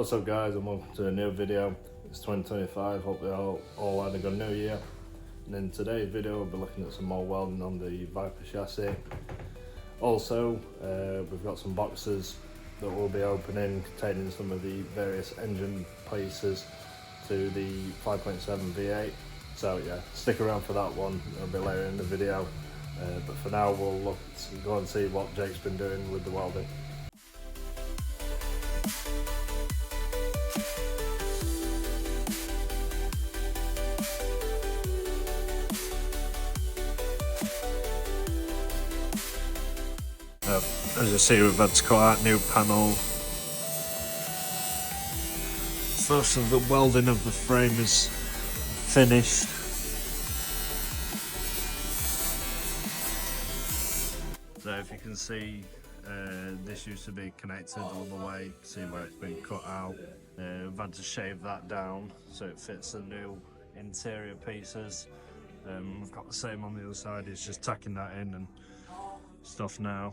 What's up guys, and welcome to a new video. It's 2025, hope you all had a good new year. And in today's video we'll be looking at some more welding on the Viper chassis. Also, we've got some boxes that we'll be opening containing some of the various engine pieces to the 5.7 V8. So yeah, stick around for that one, it'll be later in the video. But for now we'll go and see what Jake's been doing with the welding. As you see, we've had to cut out new panel. Most of the welding of the frame is finished. So if you can see, this used to be connected all the way, see where it's been cut out. We've had to shave that down so it fits the new interior pieces. We've got the same on the other side, it's just tacking that in and stuff now.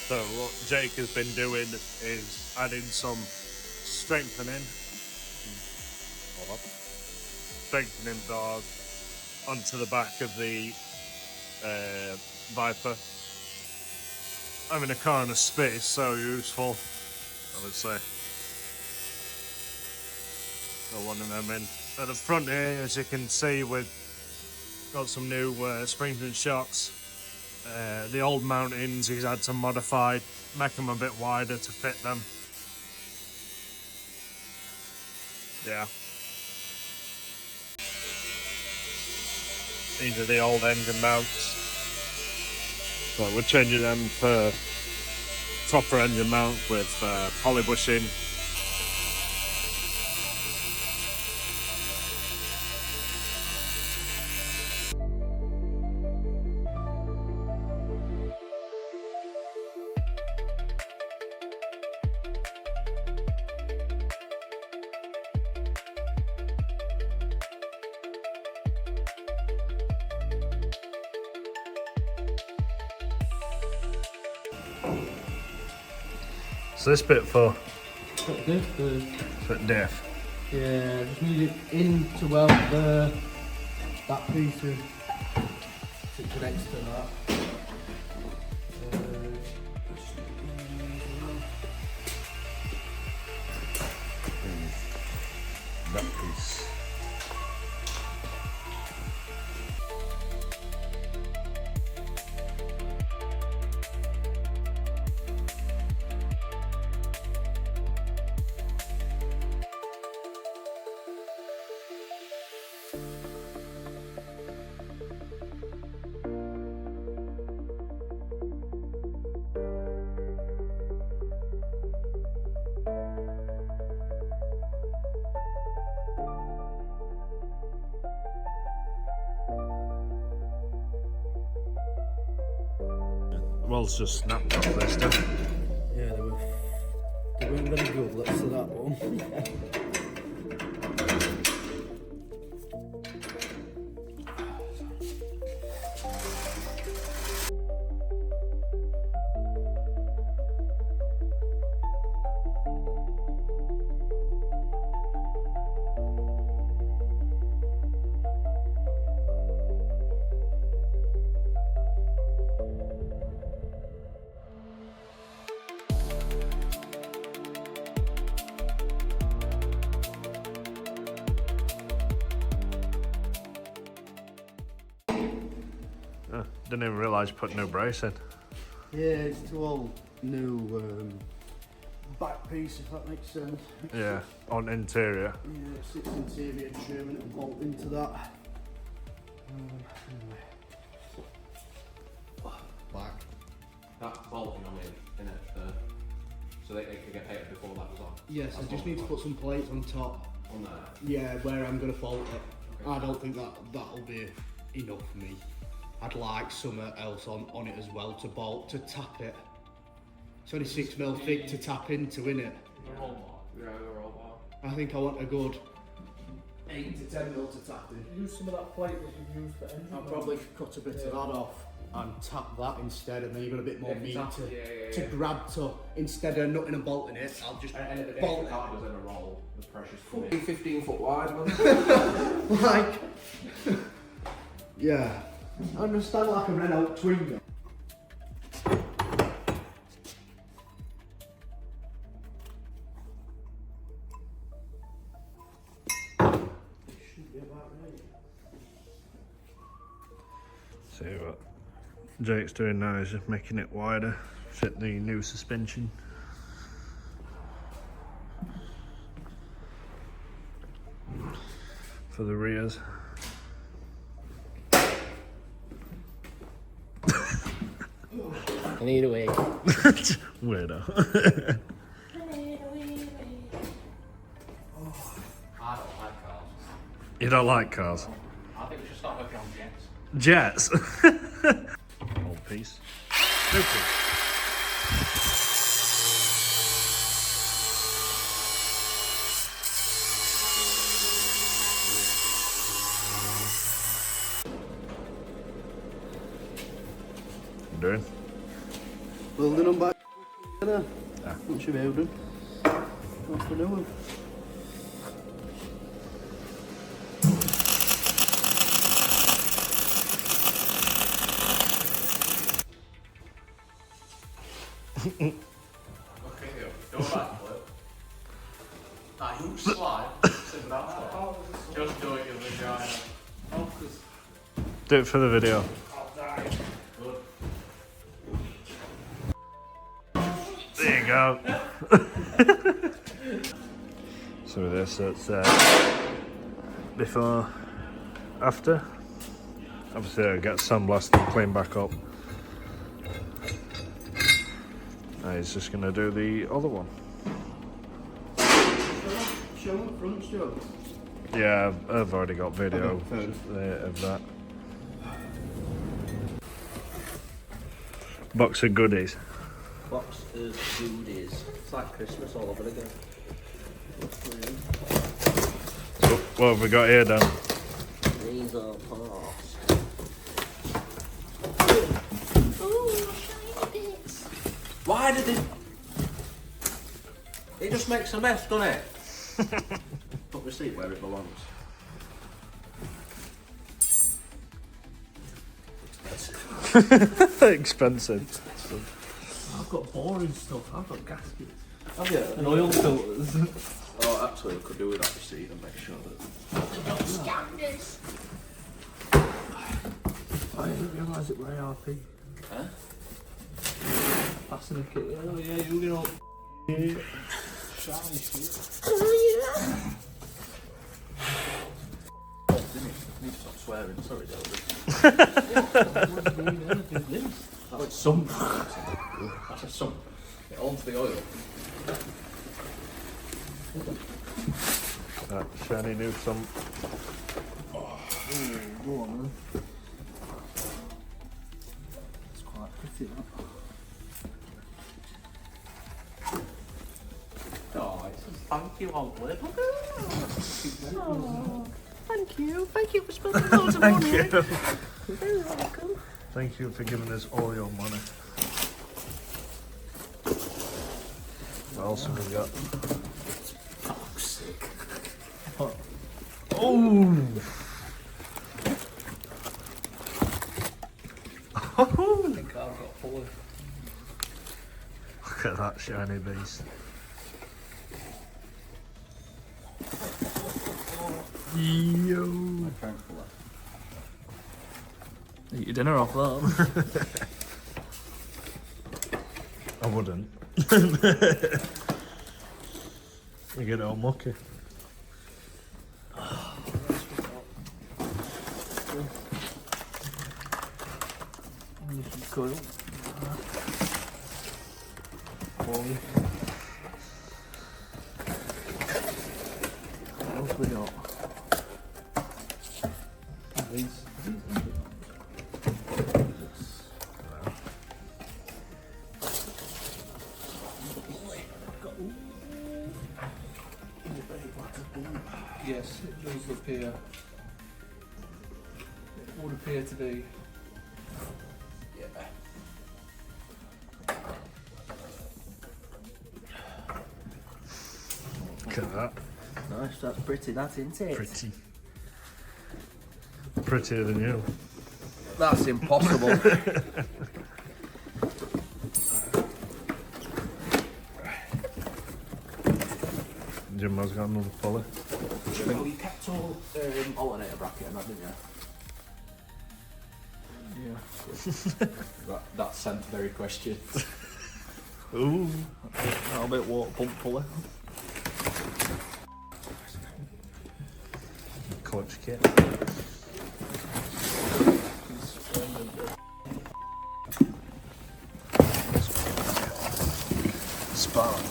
So what Jake has been doing is adding some strengthening bars onto the back of the Viper. Having a car in a spit is so useful, I would say. Got one of them in. At the front here, as you can see, we've got some new springs and shocks. The old mountings he's had to modify, make them a bit wider to fit them. Yeah. These are the old engine mounts. So we're changing them for proper engine mount with poly bushing. So this bit for diff. Yeah, just need it in to weld that piece of it connects to that. That piece. Well's just snapped off this, didn't it? Yeah, they weren't very good, let's say that one. Didn't even realise you put new brace in. Yeah, it's to all new back piece, if that makes sense. Yeah, on interior. Yeah, it sits interior trim and it'll bolt into that. Anyway. Black. That bolting on it, innit? So they could get Yes, I just need to put some plates on top. On there? Yeah, where I'm going to fault it. I don't think that'll be enough for me. I'd like something else on it as well to tap it. It's only 6mm thick to tap into, innit? Yeah, they're all bar. I think I want a good 8 to 10mm to tap in. Use some of that plate that you've used for engine. I'll probably cut a bit of that off and tap that instead, and then you've got a bit more meat to grab to, instead of nutting and bolting it, I'll just bolt it. That was in a roll. The precious for me. 15 foot wide, man. Like, yeah. I understand like a Renault Twingo. See what Jake's doing now is just making it wider, fit the new suspension. For the rears. I need a wig. Weirdo. I don't like cars. You don't like cars? I think we should start working on jets. Jets? Old piece. New piece. Doing? Welding them back together. Yeah. What's your welding? What's the new one? Okay, go back, flip. Ah, you slide. Sit down. Just do it, you vagina. Do it for the video. Good. There you go. So this, it's before, after. Obviously I get sandblasted and clean back up. Now he's just going to do the other one. Show them the front, Joe. Yeah, I've already got video Okay, of that. Box of goodies. Box of goodies. It's like Christmas all over again. So what have we got here, Dan? These are parts. Why did it? It just makes a mess, doesn't it? Put the seat where it belongs. Expensive. I've got boring stuff. I've got gaskets. Have you? And oil filters. Oh, actually, we could do with that receipt and make sure that. I didn't realise it were ARP. Huh? Passing a kit. Oh yeah, you know. Shiny shit. Need to stop swearing. Sorry, Delby. Oh, it's some. That's a sump. Get onto the oil. That shiny new sump. Go on, man. It's quite pretty, that. Oh, it's just thank you, old lip. Oh, thank you. Thank you for spending loads of money. Thank you. You're very welcome. Thank you for giving us all your money. What else have we got? Fuck's sake. Oh! I think I've got 4. Look at that shiny beast. Yo! Eat your dinner off that. I wouldn't. You get all mucky. Coil. appear. It would appear to be. Yeah. Look at that. Nice, that's pretty, that's isn't it? Pretty. Prettier than you. That's impossible. Jim has got another pulley. Well, you kept all alternator bracket and that, didn't you? Yeah. that sent the very question. Ooh. A little bit water pump pulley. Clutch kit. Spark.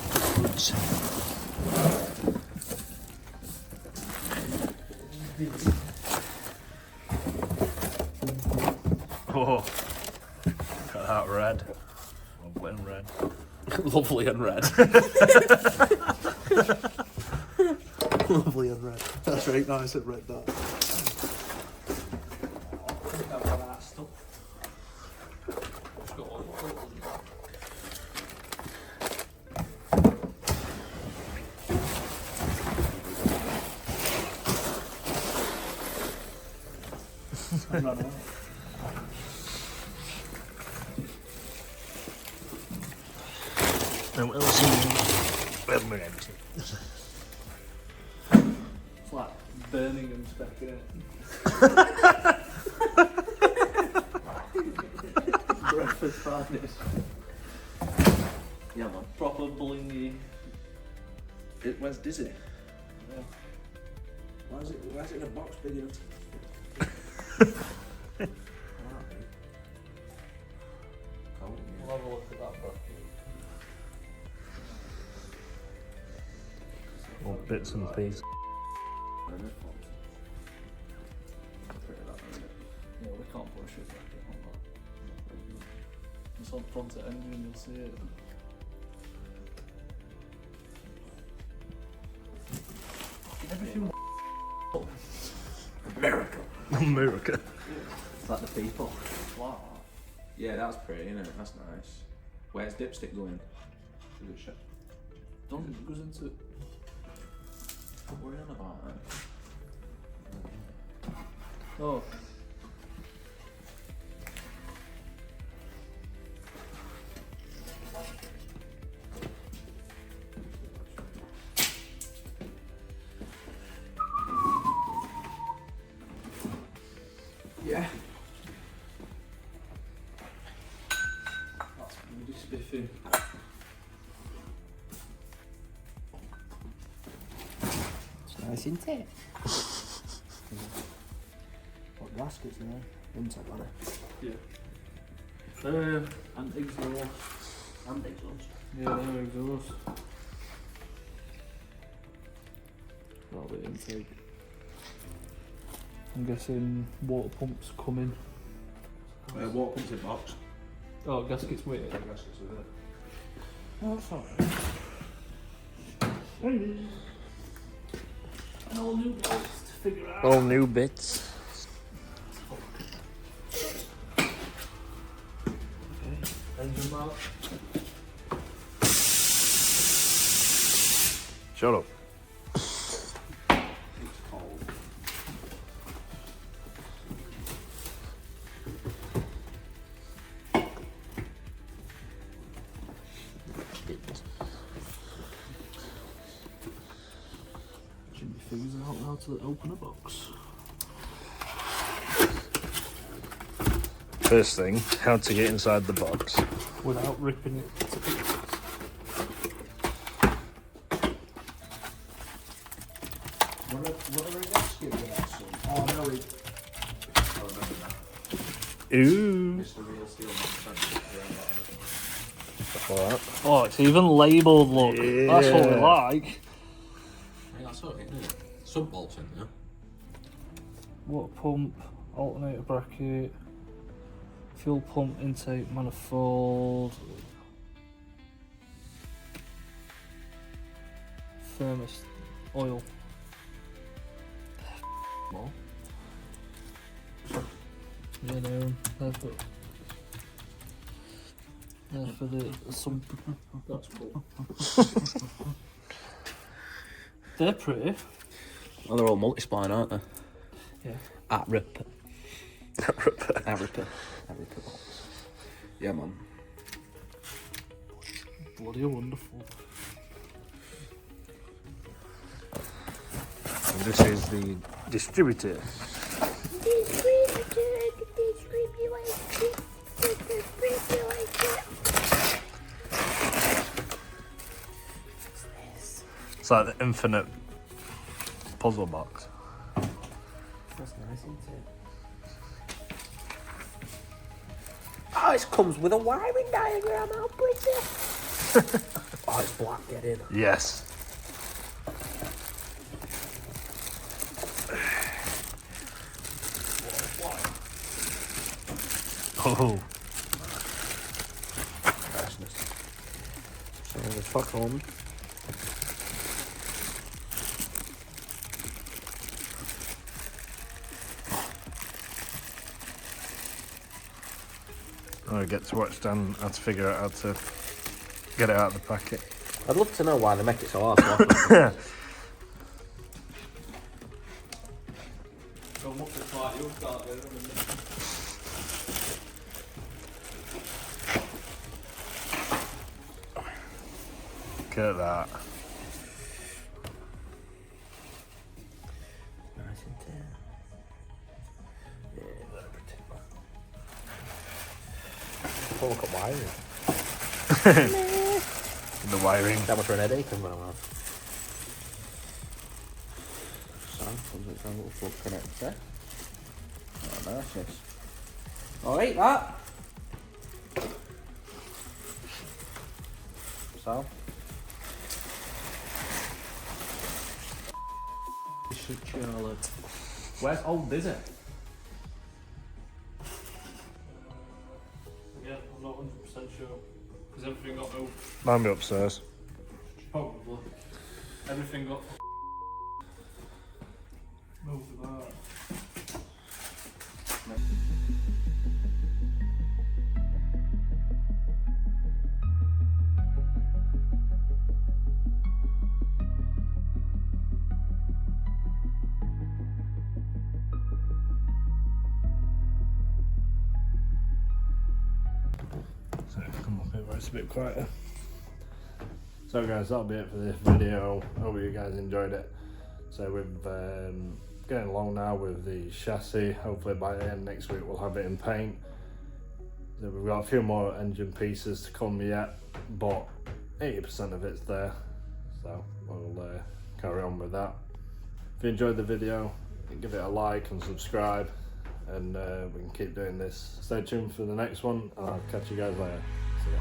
Oh, got that red. Lovely and red. Lovely and red. Lovely and red. That's very nice and red, that. And we'll see when we're empty. It's like Birmingham spec, isn't it? Breakfast finest. Yeah, man. Proper blingy. Where's Dizzy? Yeah. Why is it in a box big enough? We'll have a look at that bracket. All bits and pieces. Yeah, we can't put a shit bracket on that. It's on front of engine, you'll see it. Everything. America. America. It's like the people. Wow. Yeah, that's pretty, isn't it? That's nice. Where's Dipstick going? Is it shit? Don't think it goes into it. What are you on about, man? Oh. Yeah. That's really spiffy. It's nice, isn't it? What gaskets there? Inside ladder. Yeah. And exhaust. And exhaust. Yeah, they're exhaust. That'll be intake. I'm guessing water pumps coming. Water pumps in box. Oh, gaskets waiting. Gaskets with it. Oh, that's alright. And all new bits to figure out. All new bits. Okay, engine mount. Shut up. It's cold. Jimmy figures out how to open a box. First thing, how to get inside the box. Without ripping it to pieces. What a gasket with that, son. Oh, no, it. I remember that. Ooh. Mr. Real Steel Man. Stuff like that. Oh, it's even labelled, look. That's what we Yeah. like. Yeah, that's okay, isn't it? Sub bolts in there. Water pump, alternator bracket, fuel pump intake manifold, thermos, oil. More. Yeah, no, that's for the some. That's cool. They're pretty. Well, they're all multi-spline, aren't they? Yeah. At Ripper. At Ripper bolts. Yeah, man. Bloody wonderful. And this is the distributor. It's like the infinite puzzle box. That's nice, isn't it? Oh, it comes with a wiring diagram, how pretty! Oh, it's black, get in. Yes. Oh. Freshness. So the fuck on. I get to watch Dan how to figure out how to get it out of the packet. I'd love to know why they make it so hard to open. So much it's like you'll start doing them. Look at that. Nice, isn't it? Yeah, very pretty. Oh, look at wiring. The wiring. That much for an headache I'm gonna have. So, comes with a little plug connector. Oh, nice, yes. Oh, eat that! So. Charlotte. Where's old Dizzy? Yeah, I'm not 100% sure. Because everything got moved. Might be upstairs. Probably. Everything got moved about. So come up here where it's a bit quieter. So guys, that'll be it for this video. Hope you guys enjoyed it. So we're getting along now with the chassis. Hopefully by the end next week we'll have it in paint. So we've got a few more engine pieces to come yet, but 80% of it's there. So we'll carry on with that. If you enjoyed the video, give it a like and subscribe, and we can keep doing this. Stay tuned for the next one, and I'll catch you guys later. See ya.